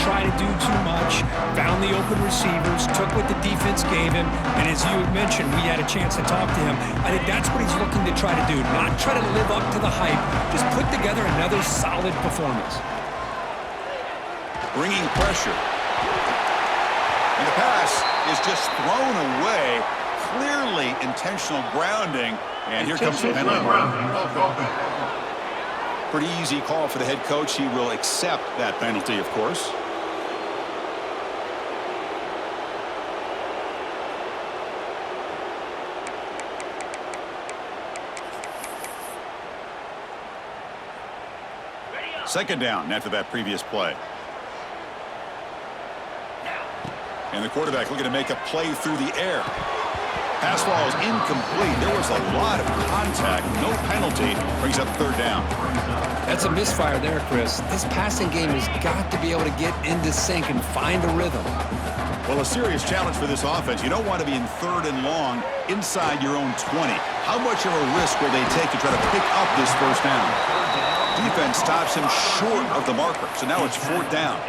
try to do too much, found the open receivers, took what the defense gave him, and as you had mentioned, we had a chance to talk to him. I think that's what he's looking to try to do, not try to live up to the hype, just put together another solid performance. Bringing pressure. And the pass is just thrown away. Clearly intentional grounding. And here comes the penalty. Pretty easy call for the head coach. He will accept that penalty, of course. Second down after that previous play. And the quarterback looking to make a play through the air. Pass ball is incomplete. There was a lot of contact. No penalty. Brings up third down. That's a misfire there, Chris. This passing game has got to be able to get into sync and find a rhythm. Well, a serious challenge for this offense. You don't want to be in third and long inside your own 20. How much of a risk will they take to try to pick up this first down? Defense stops him short of the marker. So now it's fourth down.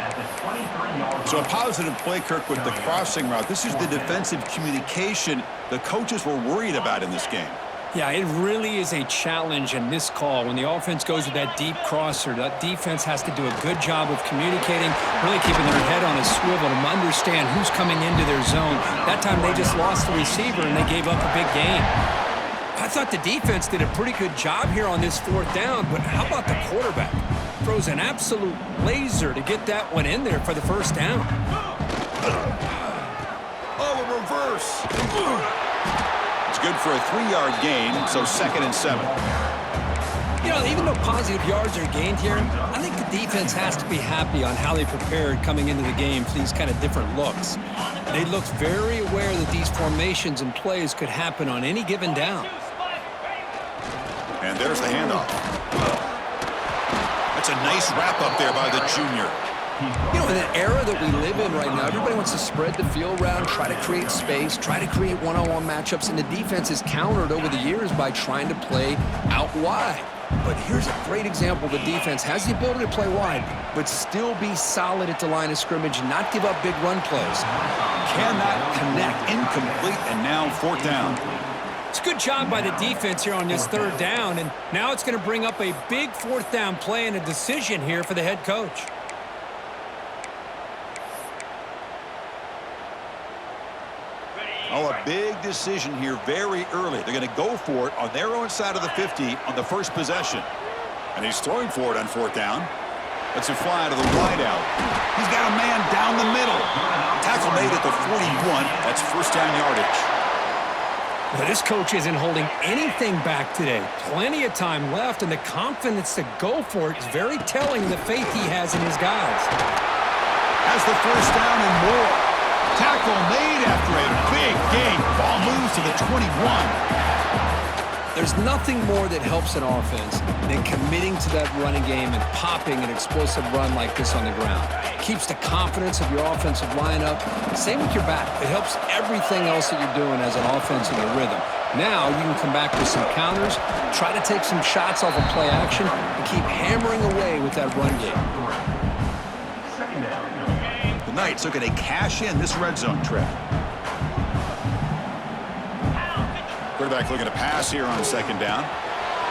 So a positive play, Kirk, with the crossing route. This is the defensive communication the coaches were worried about in this game. Yeah, it really is a challenge in this call. When the offense goes with that deep crosser, that defense has to do a good job of communicating, really keeping their head on a swivel to understand who's coming into their zone. That time they just lost the receiver and they gave up a big gain. I thought the defense did a pretty good job here on this fourth down, but how about the quarterback? Throws an absolute laser to get that one in there for the first down. Oh, a reverse. It's good for a 3-yard gain, so 2nd and 7. You know, even though positive yards are gained here, I think the defense has to be happy on how they prepared coming into the game for these kind of different looks. They looked very aware that these formations and plays could happen on any given down. And there's the handoff. That's a nice wrap up there by the junior. You know, in an era that we live in right now, everybody wants to spread the field around, try to create space, try to create one-on-one matchups, and the defense is countered over the years by trying to play out wide. But here's a great example. The defense has the ability to play wide, but still be solid at the line of scrimmage and not give up big run plays. Cannot connect. Incomplete, and now fourth down. It's a good job by the defense here on this third down, and now it's going to bring up a big fourth down play and a decision here for the head coach. Oh, a big decision here very early. They're going to go for it on their own side of the 50 on the first possession. And he's throwing for it on fourth down. Lets it fly to the wide out. He's got a man down the middle. Tackle made at the 41. That's first down yardage. Well, this coach isn't holding anything back today. Plenty of time left, and the confidence to go for it is very telling, the faith he has in his guys. Has the first down and more. Tackle made after a big gain. Ball moves to the 21. There's nothing more that helps an offense than committing to that running game and popping an explosive run like this on the ground. Keeps the confidence of your offensive lineup. Same with your back. It helps everything else that you're doing as an offense in the rhythm. Now you can come back with some counters, try to take some shots off of play action, and keep hammering away with that run game. The Knights looking to cash in this red zone trip. Quarterback looking to pass here on second down.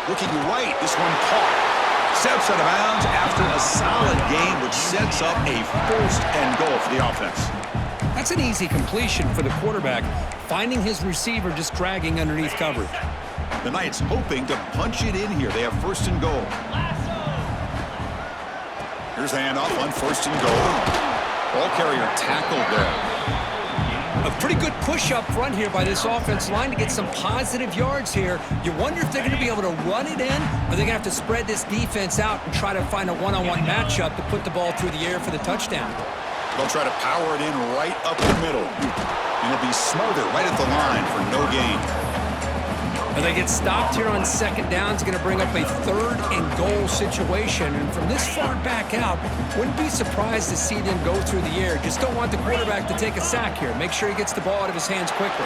Looking right, this one caught. Steps out of bounds after a solid gain, which sets up a first and goal for the offense. That's an easy completion for the quarterback, finding his receiver just dragging underneath coverage. The Knights hoping to punch it in here. They have first and goal. Here's the handoff on first and goal. Ball carrier tackled there. A pretty good push up front here by this offense line to get some positive yards here. You wonder if they're going to be able to run it in, or they're going to have to spread this defense out and try to find a one-on-one matchup to put the ball through the air for the touchdown. They'll try to power it in right up the middle. And it'll be Smother right at the line for no gain. And they get stopped here on second down. It's going to bring up a third and goal situation. And from this far back out, wouldn't be surprised to see them go through the air. Just don't want the quarterback to take a sack here. Make sure he gets the ball out of his hands quickly.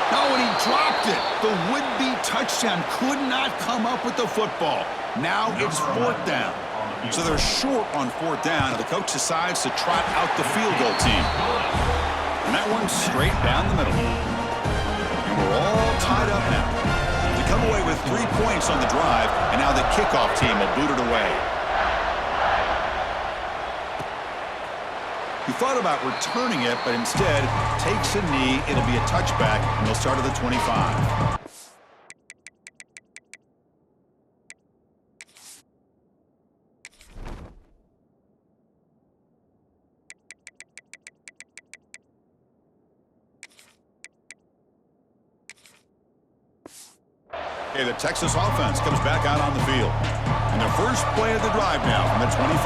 Oh, and he dropped it. The would-be touchdown could not come up with the football. Now it's fourth down. So they're short on 4th down, and the coach decides to trot out the field goal team. And that one's straight down the middle. And we're all tied up now. They come away with 3 points on the drive, and now the kickoff team will boot it away. He thought about returning it, but instead takes a knee. It'll be a touchback, and they'll start at the 25. Okay, the Texas offense comes back out on the field. And their first play of the drive now from the 25.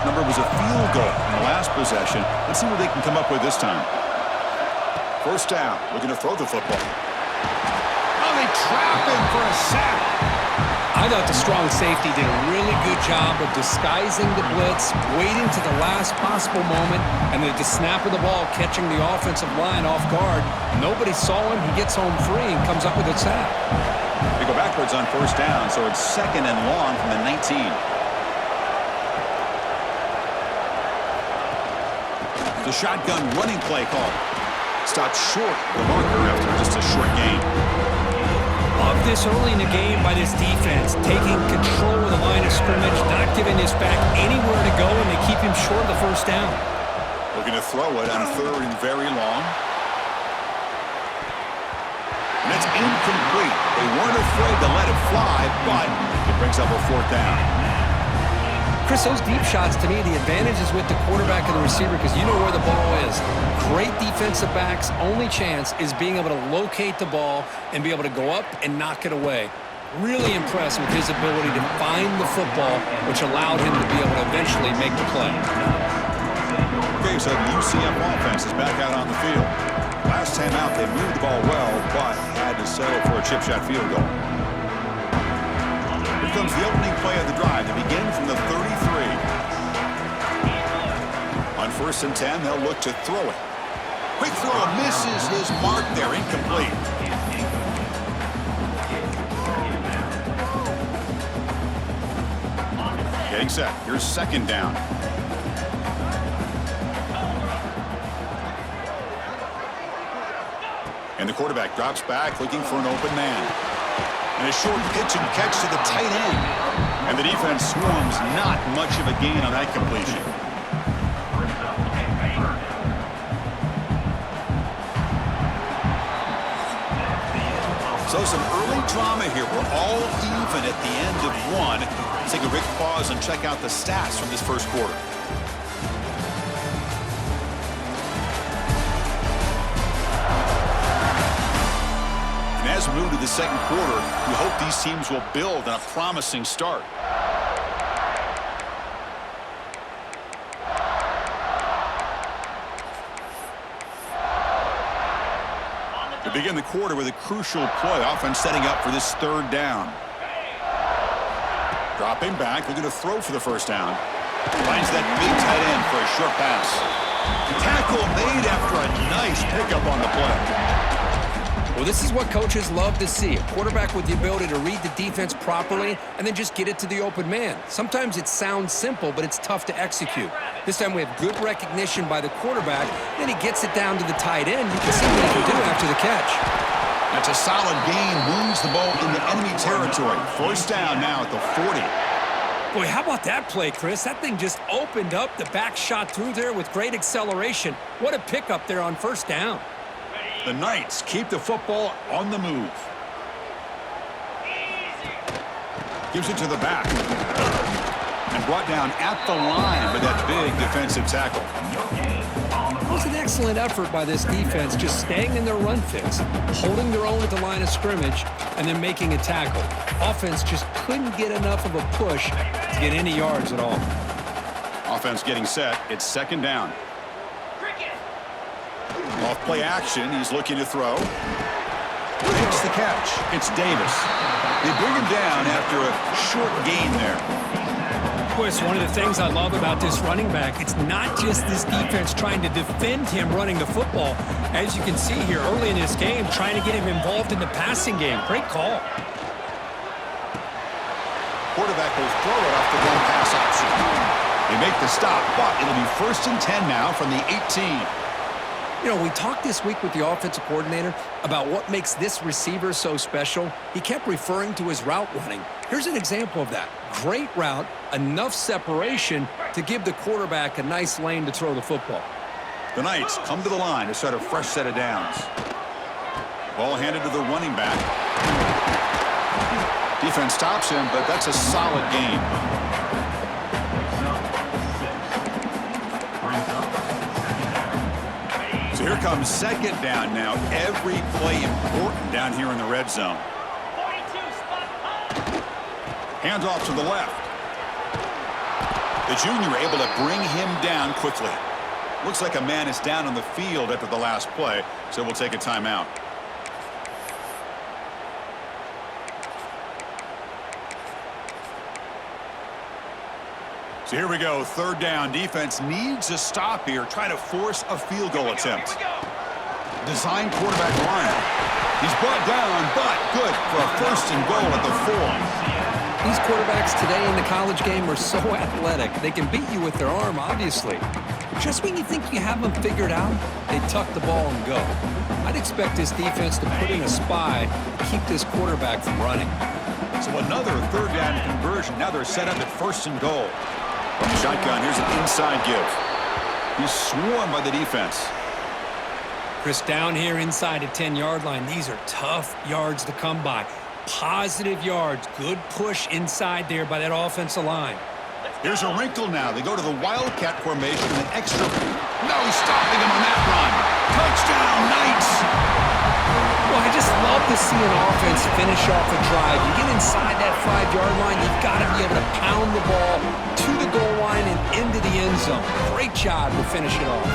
Remember, it was a field goal in the last possession. Let's see what they can come up with this time. First down, looking to throw the football. Oh, they trap him for a sack. I thought the strong safety did a really good job of disguising the blitz, waiting to the last possible moment, and then at the snap of the ball, catching the offensive line off guard. Nobody saw him. He gets home free and comes up with a sack. They go backwards on first down, so it's 2nd and long from the 19. The shotgun running play call. Stopped short the marker after just a short gain. Love this early in the game by this defense, taking control of the line of scrimmage, not giving this back anywhere to go, and they keep him short of the first down. Looking to throw it on 3rd and very long. And it's incomplete. They weren't afraid to let it fly, but it brings up a 4th down. Chris, those deep shots, to me, the advantage is with the quarterback and the receiver because you know where the ball is. Great defensive backs' only chance is being able to locate the ball and be able to go up and knock it away. Really impressed with his ability to find the football, which allowed him to be able to eventually make the play. Okay, so the UCF offense is back out on the field. Last time out, they moved the ball well, but had to settle for a chip shot field goal. Here comes the opening play of the drive. They begin from the 33. On 1st and 10, they'll look to throw it. Quick throw misses his mark there, incomplete. Getting set. Here's 2nd down. And the quarterback drops back looking for an open man. And a short pitch and catch to the tight end. And the defense swarms, not much of a gain on that completion. So some early drama here. We're all even at the end of one. Let's take a quick pause and check out the stats from this first quarter. And as we move to the second quarter, we hope these teams will build on a promising start. To begin the quarter with a crucial play, offense setting up for this 3rd down. Dropping back, looking to throw for the first down. Finds that big tight end for a short pass. Tackle made after a nice pickup on the play. Well, this is what coaches love to see. A quarterback with the ability to read the defense properly and then just get it to the open man. Sometimes it sounds simple, but it's tough to execute. This time we have good recognition by the quarterback. Then he gets it down to the tight end. You can see what he can do after the catch. That's a solid gain. Moves the ball into enemy territory. First down now at the 40. Boy, how about that play, Chris? That thing just opened up. The back shot through there with great acceleration. What a pickup there on first down. The Knights keep the football on the move. Gives it to the back. And brought down at the line with that big defensive tackle. It was an excellent effort by this defense, just staying in their run fix, holding their own at the line of scrimmage, and then making a tackle. Offense just couldn't get enough of a push to get any yards at all. Offense getting set. It's 2nd down. Off play action, he's looking to throw. Makes the catch. It's Davis. They bring him down after a short gain there. Boy, it's one of the things I love about this running back. It's not just this defense trying to defend him running the football. As you can see here early in this game, trying to get him involved in the passing game. Great call. Quarterback will throw it off the run pass option. They make the stop, but it'll be 1st and 10 now from the 18. You know, we talked this week with the offensive coordinator about what makes this receiver so special. He kept referring to his route running. Here's an example of that. Great route, enough separation to give the quarterback a nice lane to throw the football. The Knights come to the line to start a fresh set of downs. Ball handed to the running back. Defense stops him, but that's a solid gain. So here comes 2nd down now. Every play important down here in the red zone. Hands off to the left. The junior able to bring him down quickly. Looks like a man is down on the field after the last play, so we'll take a timeout. So here we go, 3rd down. Defense needs a stop here. Try to force a field goal attempt. Design quarterback line. He's brought down, but good for a 1st and goal at the 4. These quarterbacks today in the college game are so athletic. They can beat you with their arm, obviously. But just when you think you have them figured out, they tuck the ball and go. I'd expect this defense to put in a spy to keep this quarterback from running. So another 3rd down conversion. Now they're set up at 1st and goal. From the shotgun, here's an inside give. He's swarmed by the defense. Chris, down here inside the 10-yard line, these are tough yards to come by. Positive yards, good push inside there by that offensive line. Here's a wrinkle now. They go to the Wildcat formation and an extra. No, he's stopping him on that run. Touchdown, Knights! Well, I just love to see an offense finish off a drive. You get inside that 5-yard line, you've got to be able to pound the ball to the goal line and into the end zone. Great job to finish it off.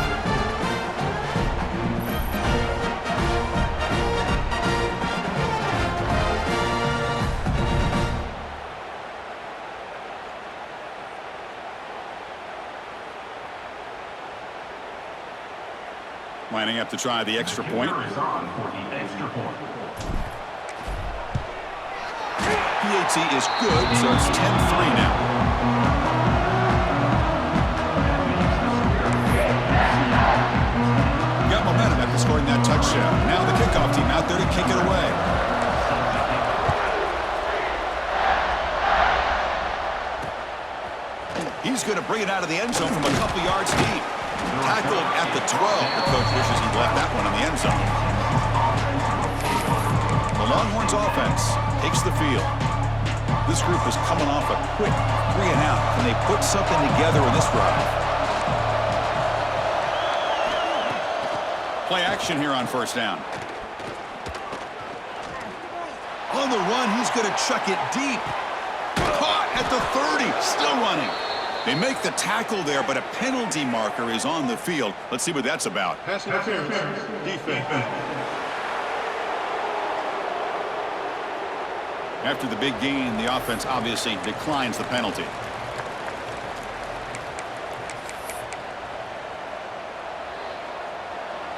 Lining up to try the extra point. PAT is good, so it's 10-3 now. Got momentum after scoring that touchdown. Now the kickoff team out there to kick it away. He's going to bring it out of the end zone from a couple yards deep. Tackled at the 12. The coach wishes he'd left that one in the end zone. The Longhorns offense takes the field. This group is coming off a quick 3-and-out. Can they put something together in this drive? Play action here on 1st down. On the run, he's going to chuck it deep. Caught at the 30. Still running. They make the tackle there, but a penalty marker is on the field. Let's see what that's about. Pass interference. Defense. After the big gain, the offense obviously declines the penalty.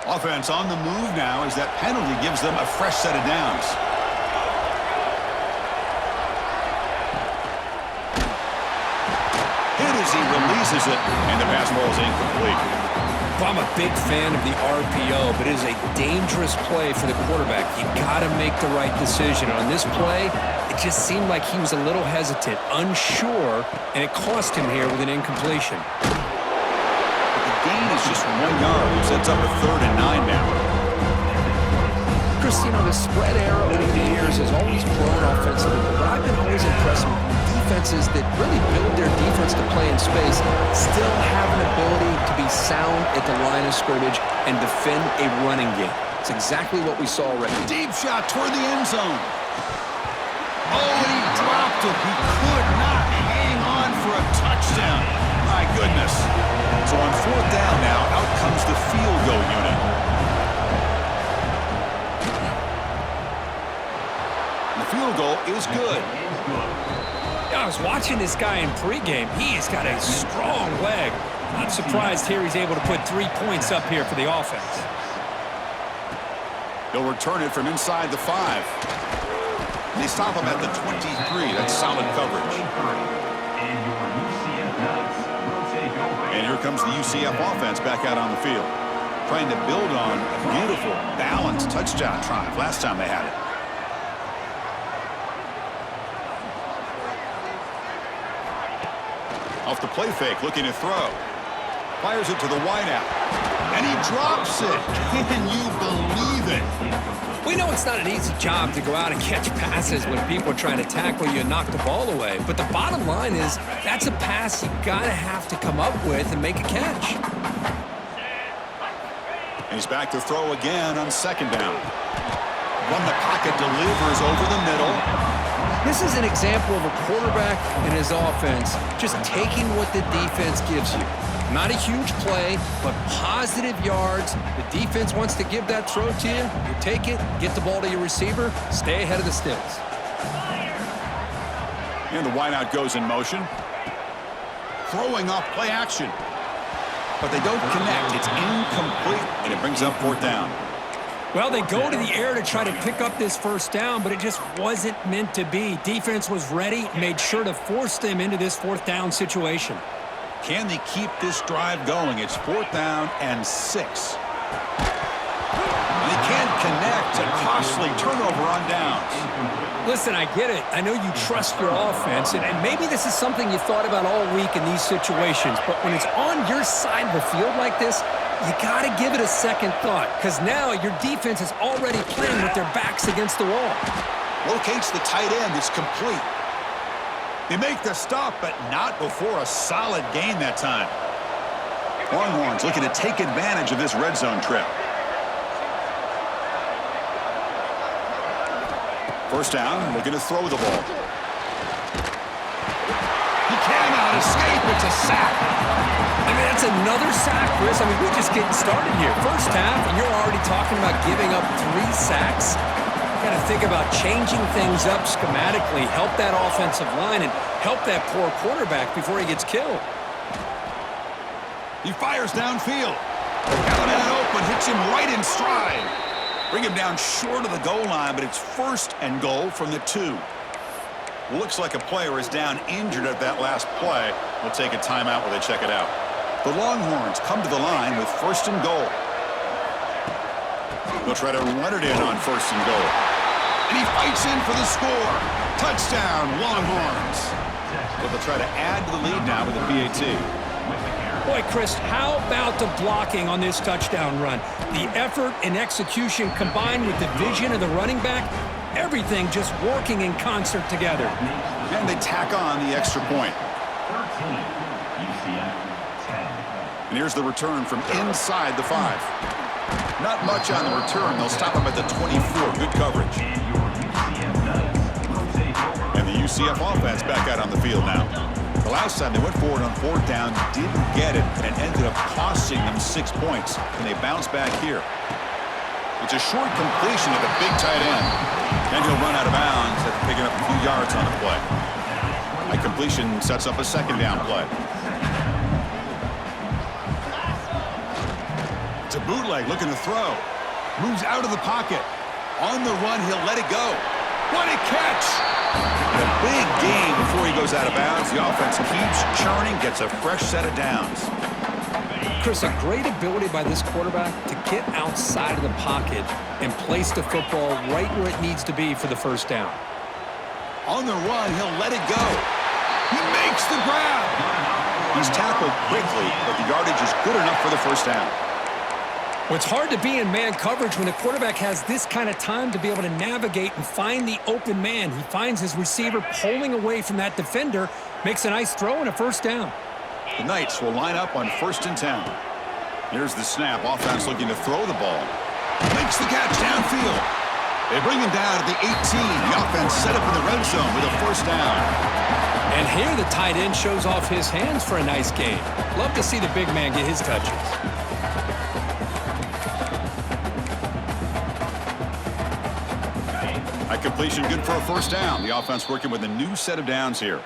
Offense on the move now as that penalty gives them a fresh set of downs. As he releases it, and the pass ball is incomplete. Well, I'm a big fan of the RPO, but it is a dangerous play for the quarterback. You got to make the right decision. On this play, it just seemed like he was a little hesitant, unsure, and it cost him here with an incompletion. But the gain is just 1 yard. It sets up a 3rd and 9 now. Chris, you know, the spread arrow over the years has always grown offensively, but I've been always impressed with defenses that really build their defense to play in space still have an ability to be sound at the line of scrimmage and defend a running game. It's exactly what we saw already. Deep shot toward the end zone. Oh, he dropped it. He could not hang on for a touchdown. My goodness. So on 4th down now, out comes the field goal unit. The field goal is good. I was watching this guy in pregame. He's got a strong leg. Not surprised here he's able to put 3 points up here for the offense. They'll return it from inside the 5. They stop him at the 23. That's solid coverage. comes the UCF offense back out on the field, trying to build on a beautiful, balanced touchdown drive last time they had it. Off the play fake, looking to throw. Fires it to the wideout. And he drops it. Can you believe it? We know it's not an easy job to go out and catch passes when people are trying to tackle you and knock the ball away. But the bottom line is that's a pass you got to have to come up with and make a catch. And he's back to throw again on second down. Run the pocket, delivers over the middle. This is an example of a quarterback and his offense just taking what the defense gives you. Not a huge play, but positive yards. The defense wants to give that throw to you. You take it, get the ball to your receiver, stay ahead of the sticks. And the wideout goes in motion. Throwing off play action. But they don't connect. It's incomplete, and it brings up fourth down. Well, they go to the air to try to pick up this first down, but it just wasn't meant to be. Defense was ready, made sure to force them into this fourth down situation. Can they keep this drive going? It's fourth down and 6. They can't connect. A costly turnover on downs. Listen, I get it. I know you trust your offense, and maybe this is something you thought about all week in these situations, but when it's on your side of the field like this, you got to give it a second thought, because now your defense is already playing with their backs against the wall. Locates the tight end. It's complete. They make the stop, but not before a solid gain that time. Longhorns looking to take advantage of this red zone trip. First down, looking to throw the ball. He cannot escape. It's a sack. I mean, that's another sack, Chris. I mean, we're just getting started here. First half, and you're already talking about giving up 3 sacks. Got to think about changing things up schematically, help that offensive line, and help that poor quarterback before he gets killed. He fires downfield. Got a man open, hits him right in stride. Bring him down short of the goal line, but it's first and goal from the 2. Looks like a player is down injured at that last play. We'll take a timeout while they check it out. The Longhorns come to the line with first and goal. They'll try to run it in on first and goal. And he fights in for the score. Touchdown, Longhorns. But they'll try to add to the lead now with a PAT. Boy, Chris, how about the blocking on this touchdown run? The effort and execution combined with the vision of the running back, everything just working in concert together. And they tack on the extra point. And here's the return from inside the 5. Not much on the return. They'll stop him at the 24. Good coverage. And the UCF offense back out on the field now. The last time they went forward on fourth down, didn't get it, and ended up costing them 6 points. And they bounce back here. It's a short completion of the big tight end. And he'll run out of bounds after picking up a few yards on the play. A completion sets up a second down play. It's a bootleg looking to throw. Moves out of the pocket. On the run, he'll let it go. What a catch! And a big gain before he goes out of bounds. The offense keeps churning, gets a fresh set of downs. Chris, a great ability by this quarterback to get outside of the pocket and place the football right where it needs to be for the first down. On the run, he'll let it go. He makes the grab. He's tackled quickly, but the yardage is good enough for the first down. Well, it's hard to be in man coverage when the quarterback has this kind of time to be able to navigate and find the open man. He finds his receiver pulling away from that defender, makes a nice throw and a first down. The Knights will line up on 1st and 10. Here's the snap. Offense looking to throw the ball. Makes the catch downfield. They bring him down to the 18. The offense set up in the red zone with a first down. And here the tight end shows off his hands for a nice game. Love to see the big man get his touches. A completion good for a first down. The offense working with a new set of downs here.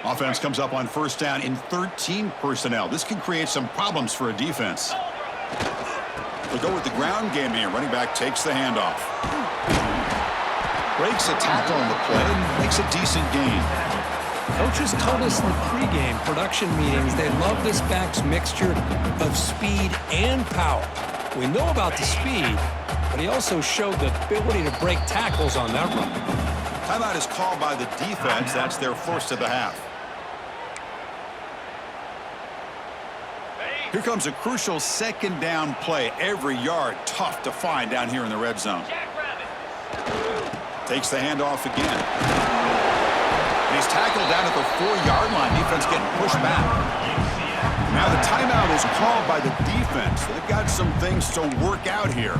Offense comes up on first down in 13 personnel. This can create some problems for a defense. They'll go with the ground game here. Running back takes the handoff. Breaks a tackle on the play and makes a decent gain. Coaches told us in the pregame production meetings they love this back's mixture of speed and power. We know about the speed, but he also showed the ability to break tackles on that run. Timeout is called by the defense. That's their first of the half. Here comes a crucial second down play. Every yard tough to find down here in the red zone. Takes the handoff again. And he's tackled down at the 4-yard line. Defense getting pushed back. Now the timeout is called by the defense. They've got some things to work out here.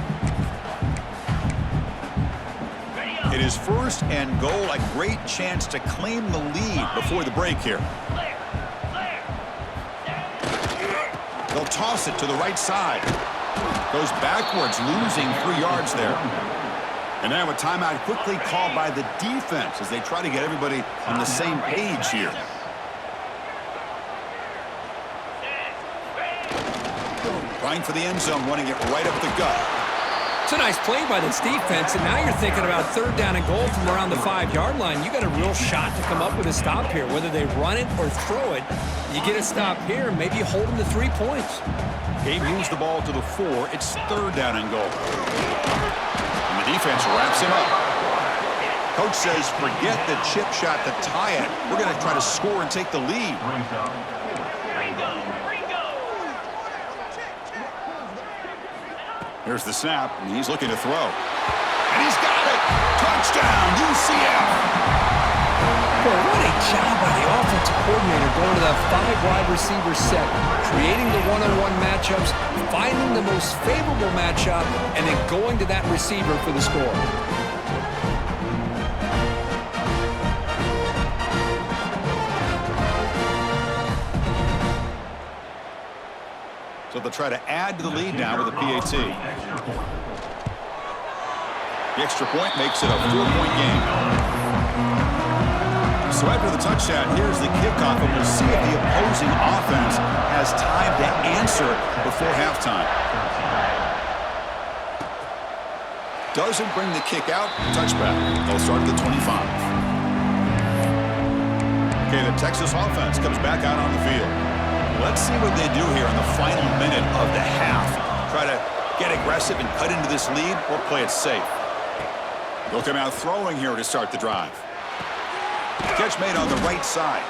It is first and goal. A great chance to claim the lead before the break here. They'll toss it to the right side. Goes backwards, losing 3 yards there. And now a timeout quickly called by the defense as they try to get everybody on the same page here. Trying for the end zone, running it right up the gut. It's a nice play by this defense, and now you're thinking about third down and goal from around the 5-yard line. You got a real shot to come up with a stop here. Whether they run it or throw it, you get a stop here, maybe you hold them to 3 points. Gabe moves the ball to the 4. It's third down and goal. And the defense wraps him up. Coach says, forget the chip shot to tie it. We're going to try to score and take the lead. Here's the snap, and he's looking to throw. And he's got it! Touchdown, UCF! Boy, what a job by the offensive coordinator going to that 5-wide receiver set, creating the one-on-one matchups, finding the most favorable matchup, and then going to that receiver for the score. So they'll try to add to the lead now with a PAT. The extra point makes it a 4-point game. So after the touchdown, here's the kickoff, and we'll see if the opposing offense has time to answer before halftime. Doesn't bring the kick out. Touchback. They'll start at the 25. Okay, the Texas offense comes back out on the field. Let's see what they do here in the final minute of the half. Try to get aggressive and cut into this lead, or play it safe. They'll come out throwing here to start the drive. Catch made on the right side.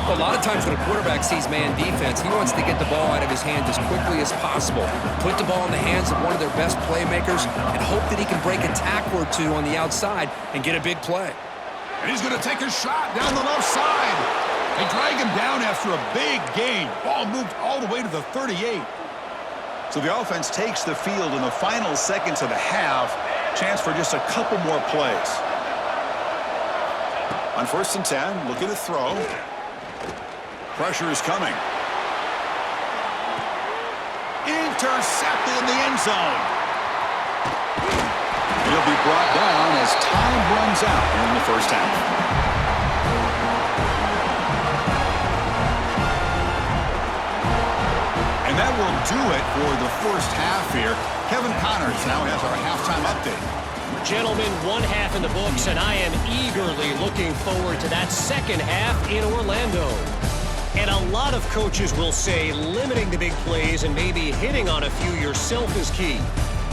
A lot of times when a quarterback sees man defense, he wants to get the ball out of his hands as quickly as possible, put the ball in the hands of one of their best playmakers, and hope that he can break a tackle or two on the outside and get a big play. And he's going to take a shot down the left side. They drag him down after a big gain. Ball moved all the way to the 38. So the offense takes the field in the final seconds of the half. Chance for just a couple more plays. On 1st and 10, looking to throw. Pressure is coming. Intercepted in the end zone. He'll be brought down as time runs out in the first half. And that will do it for the first half here. Kevin Connors now has our halftime update. Gentlemen, 1 half in the books, and I am eagerly looking forward to that second half in Orlando. And a lot of coaches will say limiting the big plays and maybe hitting on a few yourself is key.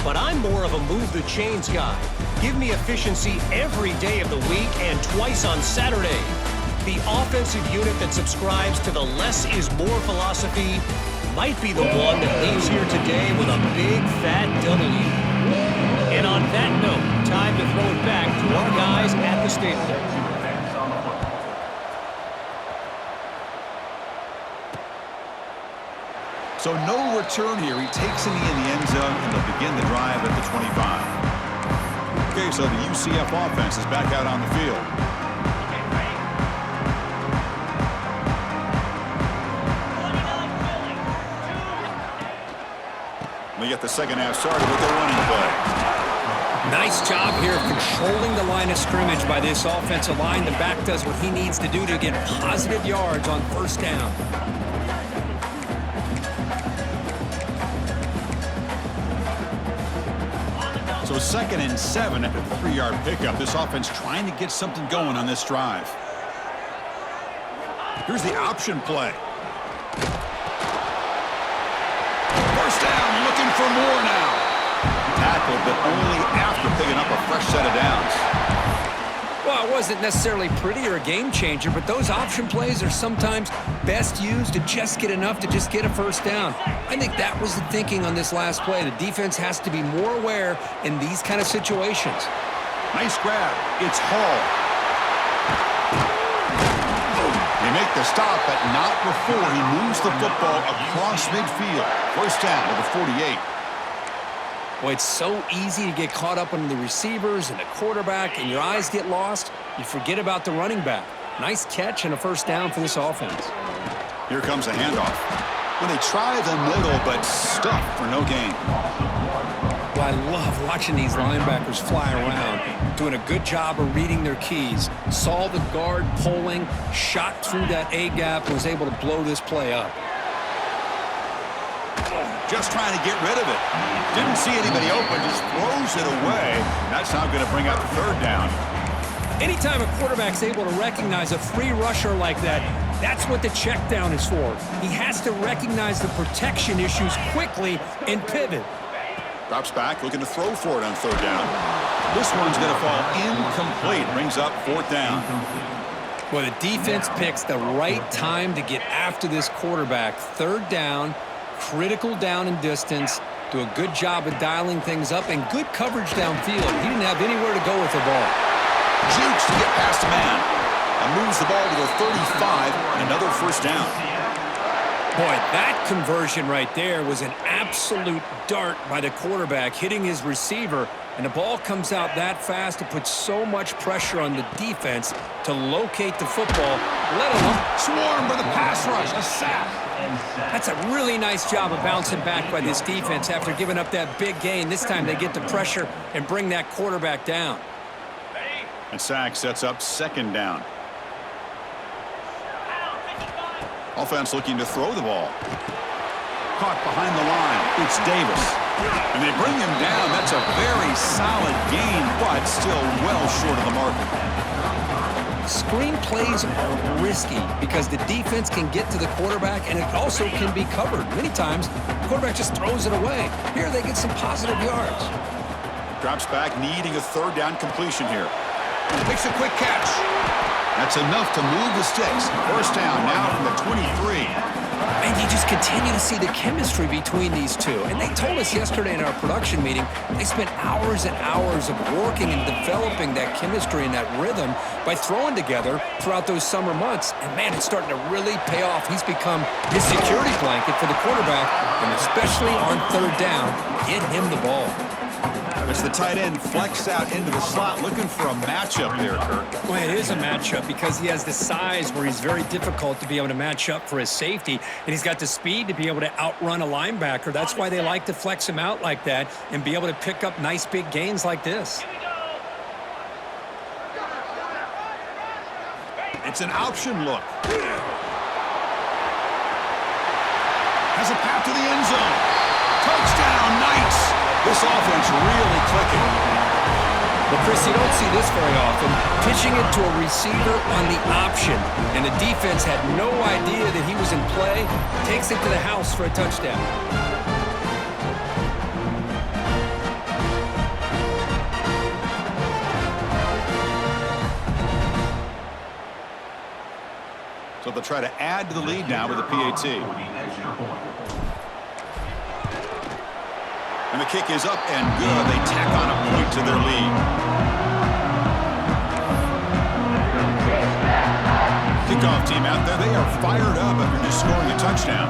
But I'm more of a move the chains guy. Give me efficiency every day of the week and twice on Saturday. The offensive unit that subscribes to the less is more philosophy might be the one that leaves here today with a big fat W. And on that note, time to throw it back to our guys at the stadium. So no return here. He takes it in the end zone, and they'll begin the drive at the 25. Okay, so the UCF offense is back out on the field. We get the second half started with their running play. Nice job here of controlling the line of scrimmage by this offensive line. The back does what he needs to do to get positive yards on 1st down. So 2nd and 7 after the 3-yard pickup. This offense trying to get something going on this drive. Here's the option play. First down, looking for more now. Tackled, but only after picking up a fresh set of downs. Well, it wasn't necessarily pretty or a game changer, but those option plays are sometimes best used to just get enough to just get a first down. I think that was the thinking on this last play. The defense has to be more aware in these kind of situations. Nice grab. It's Hall. They make the stop, but not before he moves the football across midfield. First down to the 48. Boy, it's so easy to get caught up on the receivers and the quarterback, and your eyes get lost. You forget about the running back. Nice catch and a first down for this offense. Here comes a handoff. Well, they try the middle, but stuffed for no gain. Well, I love watching these linebackers fly around, doing a good job of reading their keys. Saw the guard pulling, shot through that A-gap, and was able to blow this play up. Just trying to get rid of it. Didn't see anybody open, just throws it away. That's not going to bring up the third down. Anytime a quarterback's able to recognize a free rusher like that, that's what the check down is for. He has to recognize the protection issues quickly and pivot. Drops back, looking to throw for it on third down. This one's going to fall incomplete. Brings up fourth down. Well, the defense picks the right time to get after this quarterback. Third down, critical down and distance. Do a good job of dialing things up and good coverage downfield. He didn't have anywhere to go with the ball. Jukes to get past a man. And moves the ball to the 35 and another first down. Boy, that conversion right there was an absolute dart by the quarterback, hitting his receiver, and the ball comes out that fast. It puts so much pressure on the defense to locate the football, let alone Swarm with a pass rush, a sack. That's a really nice job of bouncing back by this defense after giving up that big gain. This time they get the pressure and bring that quarterback down. And sack sets up second down. Offense looking to throw the ball. Caught behind the line. It's Davis. And they bring him down. That's a very solid gain, but still well short of the mark. Screen plays are risky because the defense can get to the quarterback, and it also can be covered. Many times, the quarterback just throws it away. Here they get some positive yards. Drops back, needing a third down completion here. Makes a quick catch. That's enough to move the sticks. First down now from the 23. And you just continue to see the chemistry between these two. And they told us yesterday in our production meeting, they spent hours and hours of working and developing that chemistry and that rhythm by throwing together throughout those summer months. And, man, it's starting to really pay off. He's become his security blanket for the quarterback, and especially on third down, get him the ball. As the tight end flexed out into the slot, looking for a matchup there, Kirk. Well, it is a matchup because he has the size where he's very difficult to be able to match up for his safety, and he's got the speed to be able to outrun a linebacker. That's why they like to flex him out like that and be able to pick up nice big gains like this. It's an option look. Has a path to the end zone. Touchdown, Knights. This offense really clicking. Well, Chris, you don't see this very often. Pitching it to a receiver on the option, and the defense had no idea that he was in play. Takes it to the house for a touchdown. So they'll try to add to the lead now with a PAT. And the kick is up and good. They tack on a point to their lead. Kickoff team out there, they are fired up after just scoring a touchdown.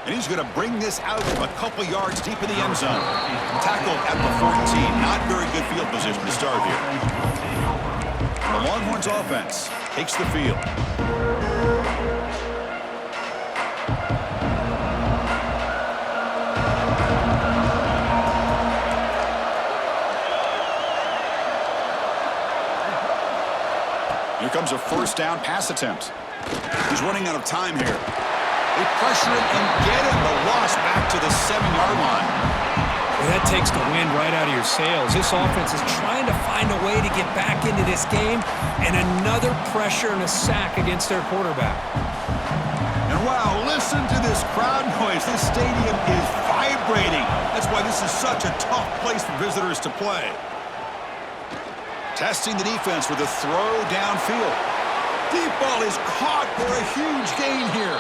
And he's going to bring this out from a couple yards deep in the end zone. Tackled at the 14. Not very good field position to start here. The Longhorns offense takes the field. Here comes a first down pass attempt. He's running out of time here. They pressure him and get him. The loss back to the 7-yard line. Well, that takes the wind right out of your sails. This offense is trying to find a way to get back into this game, and another pressure and a sack against their quarterback. And wow, listen to this crowd noise. This stadium is vibrating. That's why this is such a tough place for visitors to play. Testing the defense with a throw downfield. Deep ball is caught for a huge gain here.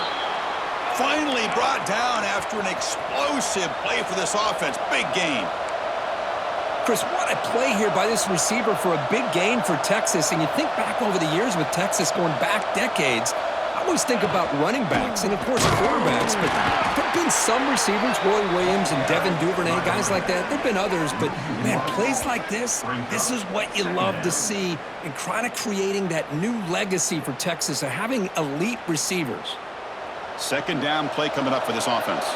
Finally brought down after an explosive play for this offense. Big gain. Chris, what a play here by this receiver for a big gain for Texas. And you think back over the years with Texas going back decades, I always think about running backs and, of course, quarterbacks. But there have been some receivers, Roy Williams and Devin Duvernay, guys like that. There have been others. But, man, plays like this is what you love to see in kind of creating that new legacy for Texas of having elite receivers. Second down play coming up for this offense.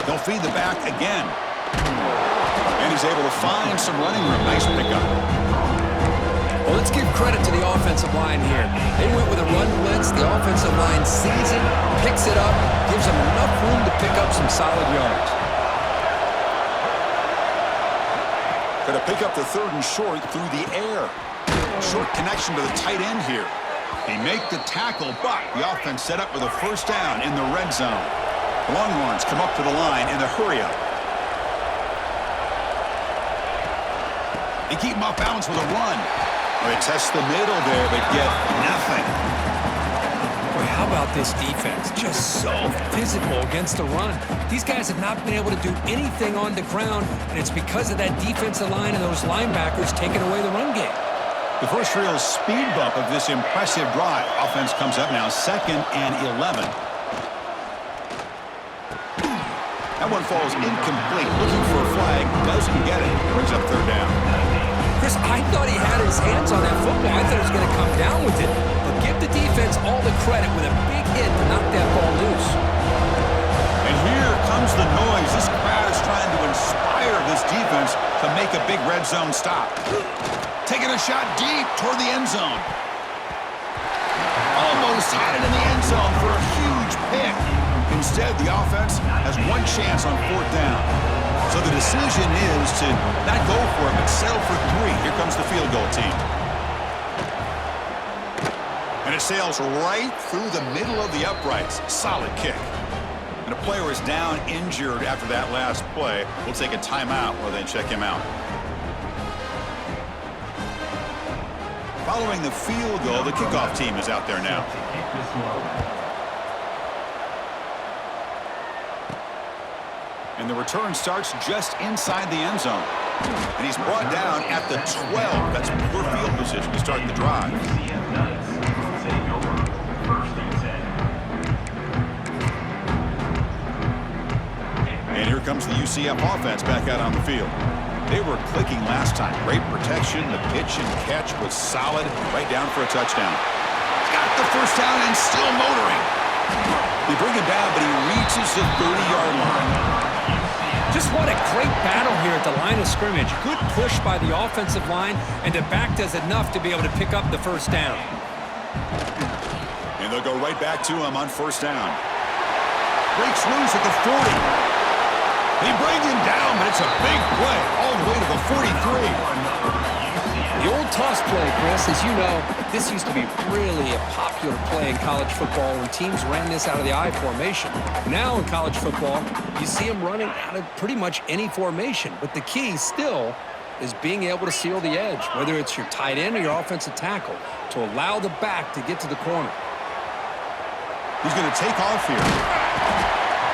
They'll feed the back again. And he's able to find some running room. Nice pickup. Well, let's give credit to the offensive line here. They went with a run blitz. The offensive line sees it, picks it up, gives them enough room to pick up some solid yards. Going to pick up the third and short through the air. Short connection to the tight end here. They make the tackle, but the offense set up with a first down in the red zone. The Longhorns come up to the line in the hurry-up. They keep him off balance with a run. They test the middle there, but get nothing. Boy, how about this defense? Just so physical against the run. These guys have not been able to do anything on the ground, and it's because of that defensive line and those linebackers taking away the run game. The first real speed bump of this impressive drive. Offense comes up now 2nd and 11. That one falls incomplete. Looking for a flag. Doesn't get it. Brings up third down. Chris, I thought he had his hands on that football. I thought he was going to come down with it. But give the defense all the credit with a big hit to knock that ball loose. And here comes the noise. This crowd is trying to inspire this defense to make a big red zone stop. Taking a shot deep toward the end zone. Almost had it in the end zone for a huge pick. Instead, the offense has one chance on fourth down. So the decision is to not go for it, but settle for 3. Here comes the field goal team. And it sails right through the middle of the uprights. Solid kick. And a player is down injured after that last play. We'll take a timeout while they check him out. Following the field goal, the kickoff team is out there now. And the return starts just inside the end zone. And he's brought down at the 12. That's poor field position to start the drive. And here comes the UCF offense back out on the field. They were clicking last time. Great protection. The pitch and catch was solid. Right down for a touchdown. Got the first down and still motoring. They bring him down, but he reaches the 30-yard line. Just what a great battle here at the line of scrimmage. Good push by the offensive line, and the back does enough to be able to pick up the first down. And they'll go right back to him on first down. Breaks loose at the 40. They bring him down, but it's a big play all the way to the 43. The old toss play, Chris, as you know, this used to be really a popular play in college football when teams ran this out of the I formation. Now in college football, you see them running out of pretty much any formation. But the key still is being able to seal the edge, whether it's your tight end or your offensive tackle, to allow the back to get to the corner. He's going to take off here.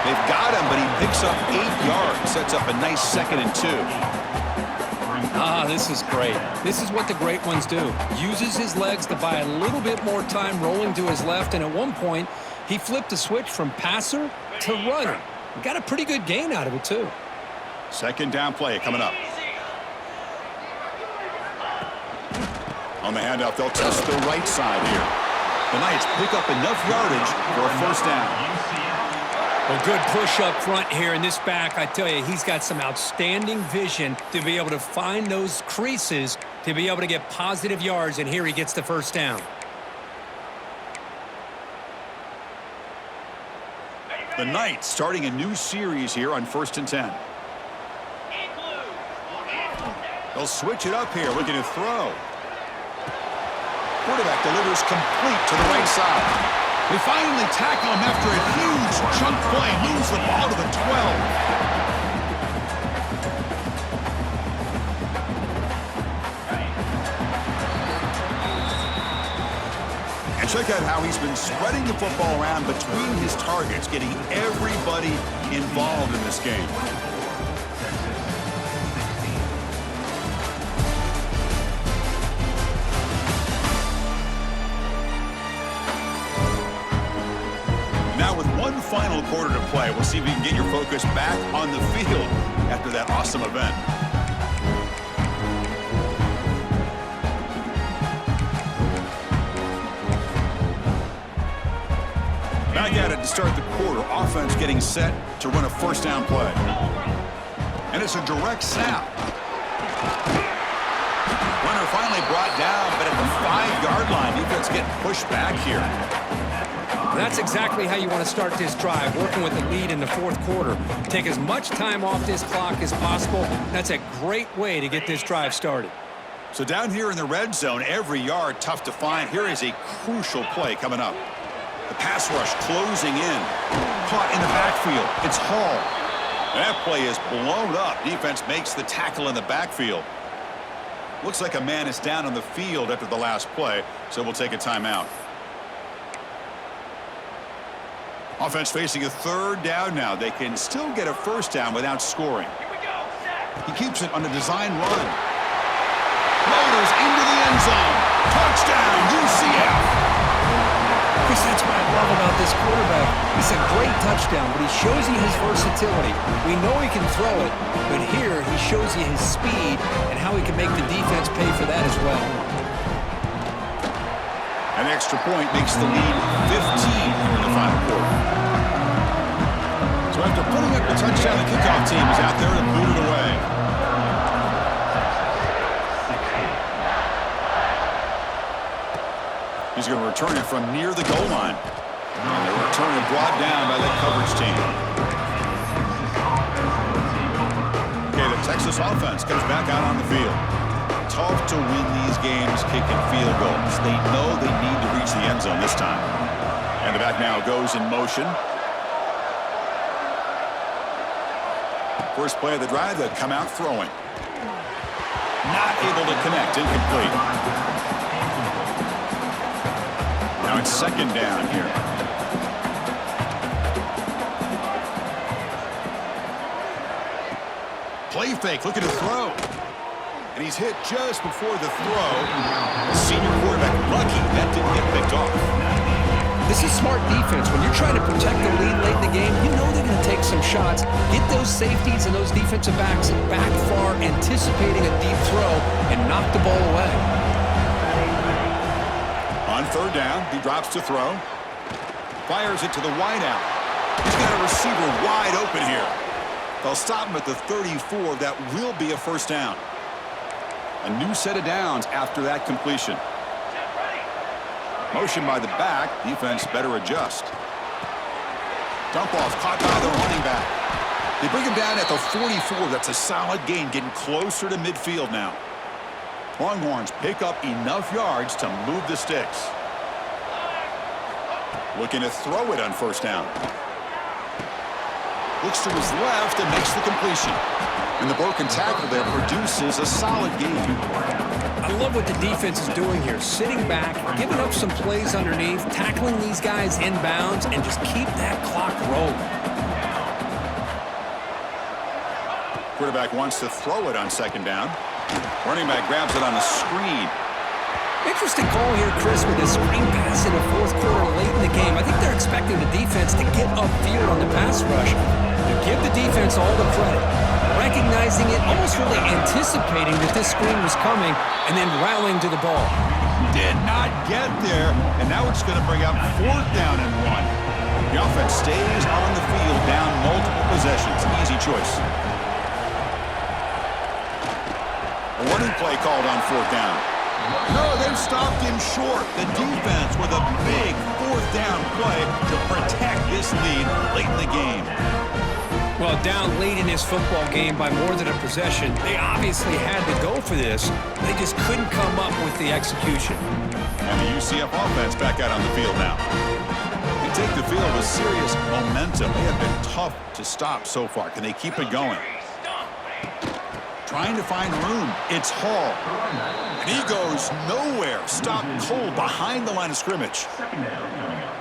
They've got him, but he picks up 8 yards, sets up a nice 2nd and 2. This is great. This is what the great ones do. Uses his legs to buy a little bit more time rolling to his left, and at one point, he flipped the switch from passer to runner. Got a pretty good gain out of it, too. Second down play coming up. On the handoff, they'll test the right side here. The Knights pick up enough yardage for a first down. Well, good push up front here in this back. I tell you, he's got some outstanding vision to be able to find those creases to be able to get positive yards, and here he gets the first down. The Knights starting a new series here on 1st and 10. They'll switch it up here, looking to throw. Quarterback delivers complete to the right side. They finally tackle him after a huge chunk play. Moves the ball to the 12. Check out how he's been spreading the football around between his targets, getting everybody involved in this game. Now with one final quarter to play, we'll see if we can get your focus back on the field after that awesome event. Back at it to start the quarter. Offense getting set to run a first down play. And it's a direct snap. Runner finally brought down, but at the 5-yard line, defense getting pushed back here. That's exactly how you want to start this drive, working with the lead in the 4th quarter. Take as much time off this clock as possible. That's a great way to get this drive started. So down here in the red zone, every yard tough to find. Here is a crucial play coming up. The pass rush closing in. Caught in the backfield. It's Hall. That play is blown up. Defense makes the tackle in the backfield. Looks like a man is down on the field after the last play, so we'll take a timeout. Offense facing a 3rd down now. They can still get a first down without scoring. He keeps it on a design run. Motors into the end zone. Touchdown, UCF. Chris, that's what I love about this quarterback. It's a great touchdown, but he shows you his versatility. We know he can throw it, but here he shows you his speed and how he can make the defense pay for that as well. An extra point makes the lead 15 in the final quarter. So after putting up the touchdown, the kickoff team is out there to boot it away. He's going to return it from near the goal line. And the return is brought down by the coverage team. Okay, the Texas offense comes back out on the field. Tough to win these games kicking field goals. They know they need to reach the end zone this time. And the back now goes in motion. First play of the drive, they come out throwing. Not able to connect, incomplete. Now it's 2nd down here. Play fake, looking to throw. And he's hit just before the throw. The senior quarterback lucky that didn't get picked off. This is smart defense. When you're trying to protect the lead late in the game, you know they're going to take some shots. Get those safeties and those defensive backs back far, anticipating a deep throw, and knock the ball away. On 3rd down, he drops to throw. Fires it to the wideout. He's got a receiver wide open here. They'll stop him at the 34. That will be a first down. A new set of downs after that completion. Motion by the back. Defense better adjust. Dump off caught by the running back. They bring him down at the 44. That's a solid gain, getting closer to midfield now. Longhorns pick up enough yards to move the sticks. Looking to throw it on 1st down. Looks to his left and makes the completion. And the broken tackle there produces a solid gain. I love what the defense is doing here. Sitting back, giving up some plays underneath, tackling these guys inbounds, and just keep that clock rolling. Quarterback wants to throw it on 2nd down. Running back grabs it on a screen. Interesting call here, Chris, with a screen pass in the 4th quarter late in the game. I think they're expecting the defense to get upfield on the pass rush. To give the defense all the credit. Recognizing it, almost really anticipating that this screen was coming, and then rallying to the ball. Did not get there, and now it's going to bring up 4th down and 1. The offense stays on the field, down multiple possessions. Easy choice. A running play called on 4th down. No, they've stopped him short. The defense with a big fourth down play to protect this lead late in the game. Well, down late in this football game by more than a possession, they obviously had to go for this. They just couldn't come up with the execution. And the UCF offense back out on the field now. They take the field with serious momentum. They have been tough to stop so far. Can they keep it going? Trying to find room. It's Hall. And he goes nowhere. Stopped cold behind the line of scrimmage.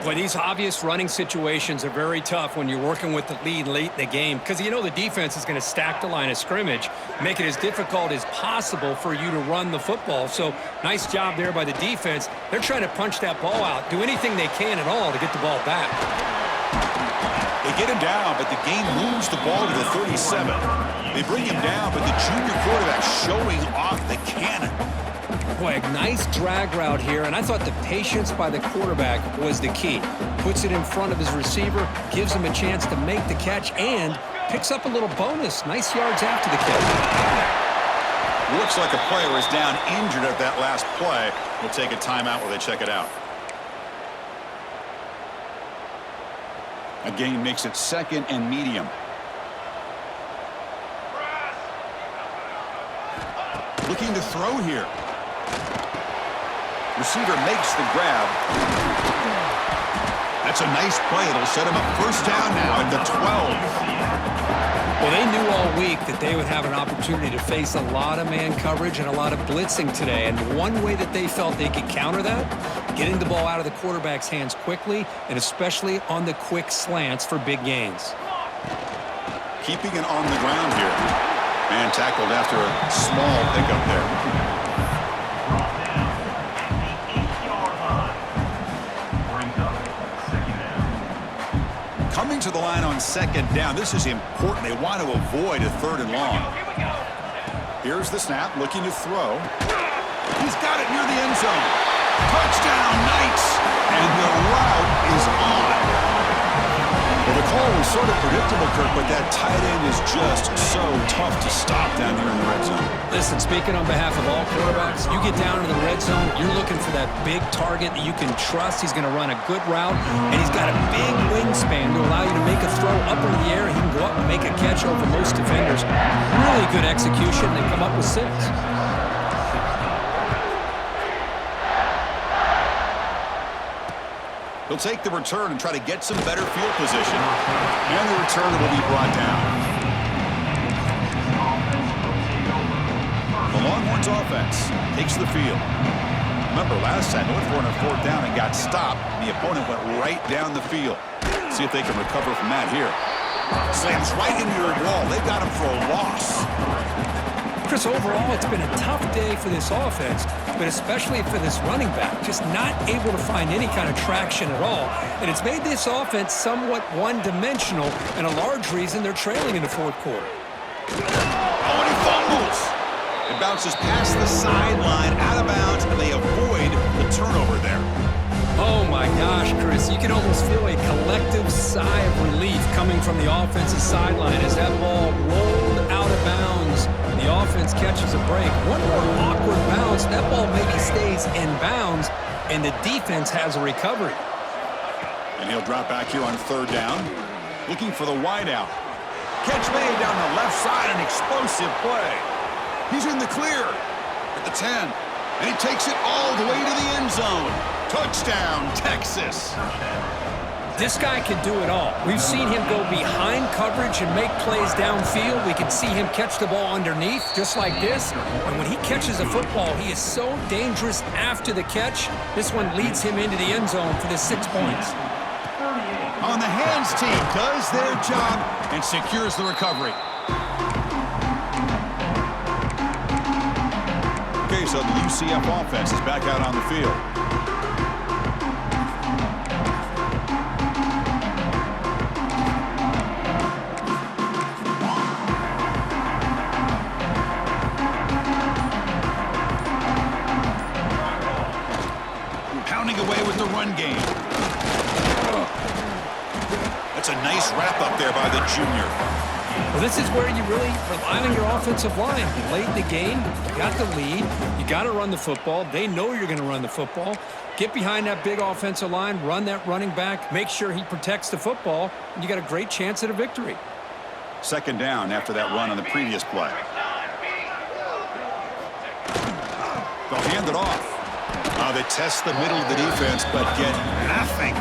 Boy, these obvious running situations are very tough when you're working with the lead late in the game because you know the defense is going to stack the line of scrimmage, make it as difficult as possible for you to run the football. So nice job there by the defense. They're trying to punch that ball out, do anything they can at all to get the ball back. They get him down, but the game moves the ball to the 37. They bring him down, but the junior quarterback showing off the cannon. Boy, a nice drag route here, and I thought the patience by the quarterback was the key. Puts it in front of his receiver, gives him a chance to make the catch, and picks up a little bonus. Nice yards after the catch. Looks like a player is down injured at that last play. We'll take a timeout while they check it out. A gain makes it 2nd and medium. Looking to throw here. Receiver makes the grab. That's a nice play. It'll set him up first down now at the 12. Well, they knew all week that they would have an opportunity to face a lot of man coverage and a lot of blitzing today. And one way that they felt they could counter that, getting the ball out of the quarterback's hands quickly, and especially on the quick slants for big gains. Keeping it on the ground here. Man tackled after a small pickup there. Coming to the line on 2nd down. This is important. They want to avoid a 3rd and long. Here's the snap, looking to throw. He's got it near the end zone. Touchdown, Knights! And the route is on. Well, the call was sort of predictable, Kirk, but that tight end is just so tough to stop down there in the red zone. Listen, speaking on behalf of all quarterbacks, you get down to the red zone, you're looking for that big target that you can trust. He's going to run a good route, and he's got a big wingspan to allow you to make a throw up in the air. He can go up and make a catch over most defenders. Really good execution. They come up with 6. He'll take the return and try to get some better field position. And the return will be brought down. The Longhorns offense takes the field. Remember, last time, they went for it on 4th down and got stopped. The opponent went right down the field. See if they can recover from that here. Slams right into your wall. They got him for a loss. Chris, overall, it's been a tough day for this offense, but especially for this running back, just not able to find any kind of traction at all. And it's made this offense somewhat one-dimensional, and a large reason they're trailing in the 4th quarter. Oh, and he fumbles. It bounces past the sideline, out of bounds, and they avoid the turnover there. Oh, my gosh, Chris, you can almost feel a collective sigh of relief coming from the offensive sideline as that ball rolled out of bounds. The offense catches a break. One more awkward bounce. That ball maybe stays in bounds, and the defense has a recovery. And he'll drop back here on 3rd down, looking for the wideout. Catch made down the left side, an explosive play. He's in the clear at the 10, and he takes it all the way to the end zone. Touchdown, Texas. This guy can do it all. We've seen him go behind coverage and make plays downfield. We can see him catch the ball underneath, just like this. And when he catches a football, he is so dangerous after the catch. This one leads him into the end zone for the 6 points. On the hands team does their job and secures the recovery. Okay, so the UCF offense is back out on the field. Away with the run game. That's a nice wrap up there by the junior. Well, this is where you really rely on your offensive line. You late in the game, you got the lead, you got to run the football. They know you're going to run the football. Get behind that big offensive line, run that running back, make sure he protects the football, and you got a great chance at a victory. Second down after that run on the previous play. They'll hand it off. They test the middle of the defense, but get nothing.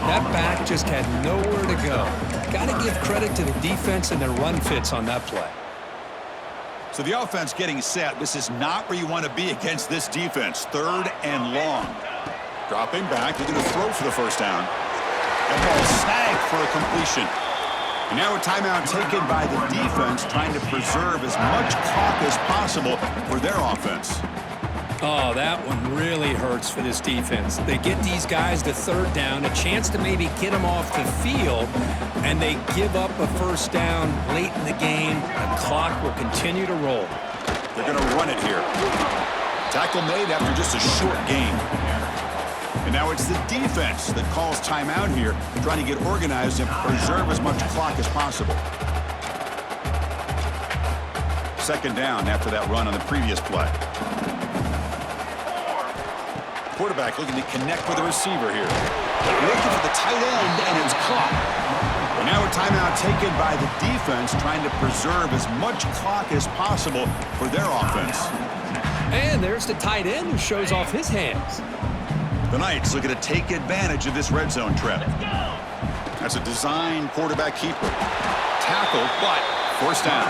That back just had nowhere to go. Got to give credit to the defense and their run fits on that play. So the offense getting set. This is not where you want to be against this defense. Third and long. Dropping back. They're going to throw for the first down. That ball snagged for a completion. And now a timeout taken by the defense, trying to preserve as much clock as possible for their offense. Oh, that one really hurts for this defense. They get these guys to third down, a chance to maybe get them off the field, and they give up a first down late in the game. The clock will continue to roll. They're going to run it here. Tackle made after just a short gain. And now it's the defense that calls timeout here, trying to get organized and preserve as much clock as possible. Second down after that run on the previous play. Quarterback looking to connect with the receiver here. Looking for the tight end, and it's caught. And now a timeout taken by the defense, trying to preserve as much clock as possible for their offense. And there's the tight end who shows off his hands. The Knights looking to take advantage of this red zone trap. That's a design quarterback keeper. Tackle, but first down.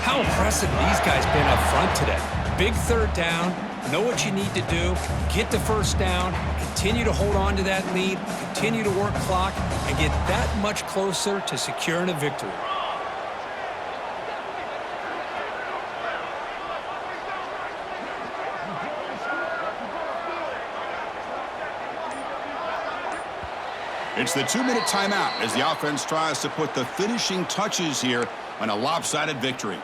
How impressive these guys been up front today. Big third down. Know what you need to do, get the first down, continue to hold on to that lead, continue to work clock, and get that much closer to securing a victory. It's the 2-minute timeout as the offense tries to put the finishing touches here on a lopsided victory.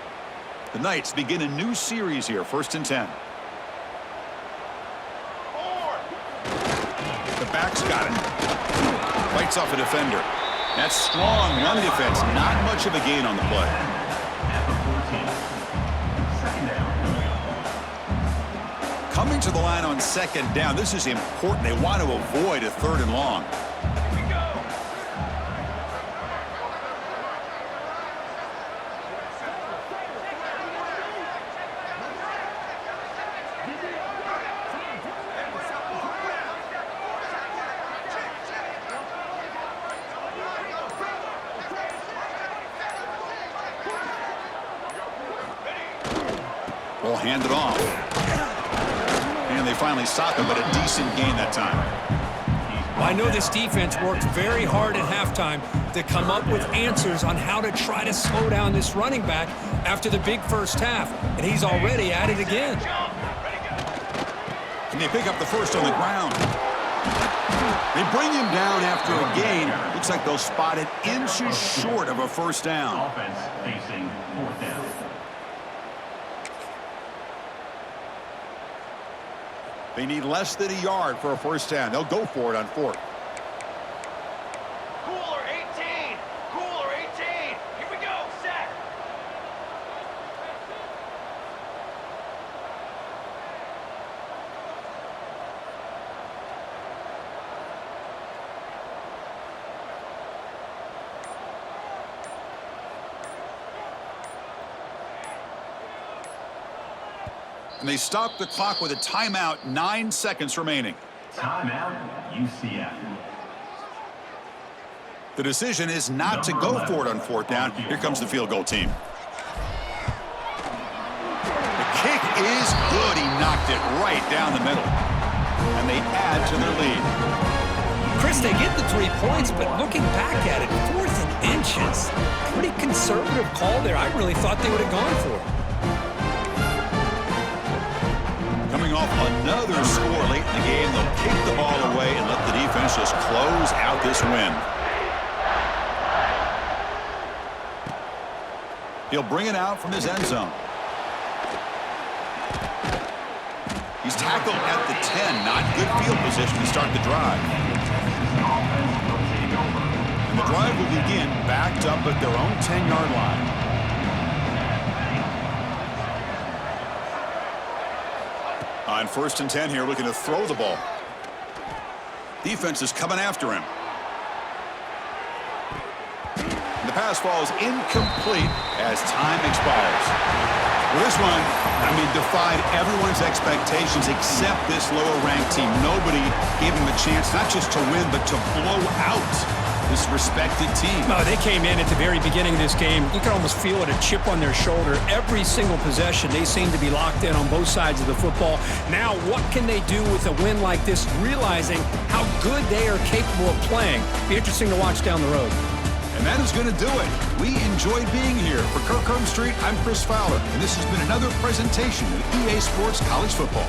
The Knights begin a new series here, 1st and 10. The back's got it. Fights off a defender. That's strong run defense. Not much of a gain on the play. Coming to the line on second down. This is important. They want to avoid a third and long. Will hand it off. And they finally stop him, but a decent gain that time. Well, I know this defense worked very hard at halftime to come up with answers on how to try to slow down this running back after the big first half, and he's already at it again. And they pick up the first on the ground. They bring him down after a gain. Looks like they'll spot it inches short of a first down. Offense facing 4th down. They need less than a yard for a first down. They'll go for it on 4th. Cooler 18! Cooler 18! Here we go, set! And they stop the clock with a timeout, 9 seconds remaining. Timeout, UCF. The decision is not to go for it on 4th down. Here comes the field goal team. The kick is good. He knocked it right down the middle. And they add to their lead. Chris, they get the 3 points, but looking back at it, 4th and inches. Pretty conservative call there. I really thought they would have gone for it. Coming off another score late in the game, they'll kick the ball away and let the defense just close out this win. He'll bring it out from his end zone. He's tackled at the 10. Not good field position to start the drive. And the drive will begin backed up at their own 10-yard line. On 1st and 10 here, looking to throw the ball. Defense is coming after him. And the pass falls incomplete as time expires. Well, this one, defied everyone's expectations except this lower-ranked team. Nobody gave them a chance not just to win, but to blow out this respected team. No, they came in at the very beginning of this game. You can almost feel it, a chip on their shoulder. Every single possession, they seem to be locked in on both sides of the football. Now, what can they do with a win like this, realizing how good they are capable of playing? Be interesting to watch down the road. And that is going to do it. We enjoyed being here. For Kirk Street, I'm Chris Fowler, and this has been another presentation of EA Sports College Football.